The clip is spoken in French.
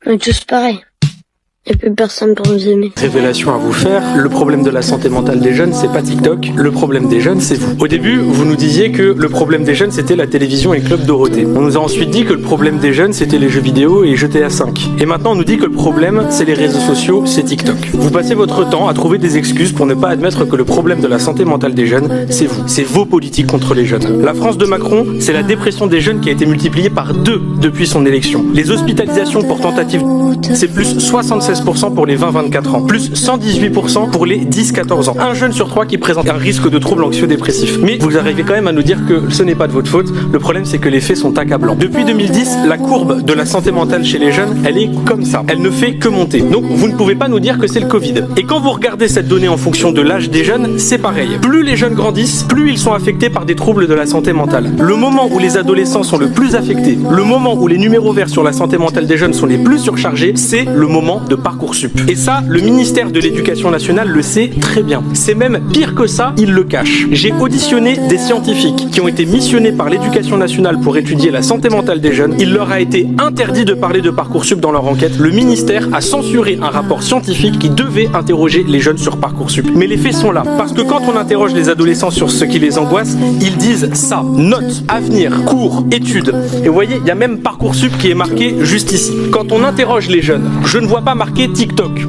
On est tous pareils. Il n'y a plus personne pour nous aimer. Révélation à vous faire, le problème de la santé mentale des jeunes, c'est pas TikTok, le problème des jeunes, c'est vous. Au début, vous nous disiez que le problème des jeunes, c'était la télévision et Club Dorothée. On nous a ensuite dit que le problème des jeunes, c'était les jeux vidéo et GTA 5. Et maintenant, on nous dit que le problème, c'est les réseaux sociaux, c'est TikTok. Vous passez votre temps à trouver des excuses pour ne pas admettre que le problème de la santé mentale des jeunes, c'est vous. C'est vos politiques contre les jeunes. La France de Macron, c'est la dépression des jeunes qui a été multipliée par 2 depuis son élection. Les hospitalisations pour tentative, c'est plus 76% pour les 20-24 ans, plus 118% pour les 10-14 ans. Un jeune sur 3 qui présente un risque de troubles anxio-dépressifs. Mais vous arrivez quand même à nous dire que ce n'est pas de votre faute, le problème c'est que les faits sont accablants. Depuis 2010, la courbe de la santé mentale chez les jeunes, elle est comme ça. Elle ne fait que monter. Donc vous ne pouvez pas nous dire que c'est le Covid. Et quand vous regardez cette donnée en fonction de l'âge des jeunes, c'est pareil. Plus les jeunes grandissent, plus ils sont affectés par des troubles de la santé mentale. Le moment où les adolescents sont le plus affectés, le moment où les numéros verts sur la santé mentale des jeunes sont les plus surchargés, c'est le moment de Parcoursup. Et ça, le ministère de l'Éducation nationale le sait très bien. C'est même pire que ça, il le cache. J'ai auditionné des scientifiques qui ont été missionnés par l'Éducation nationale pour étudier la santé mentale des jeunes. Il leur a été interdit de parler de Parcoursup dans leur enquête. Le ministère a censuré un rapport scientifique qui devait interroger les jeunes sur Parcoursup. Mais les faits sont là. Parce que quand on interroge les adolescents sur ce qui les angoisse, ils disent ça. Notes, avenir, cours, études. Et vous voyez, il y a même Parcoursup qui est marqué juste ici. Quand on interroge les jeunes, je ne vois pas marqué TikTok.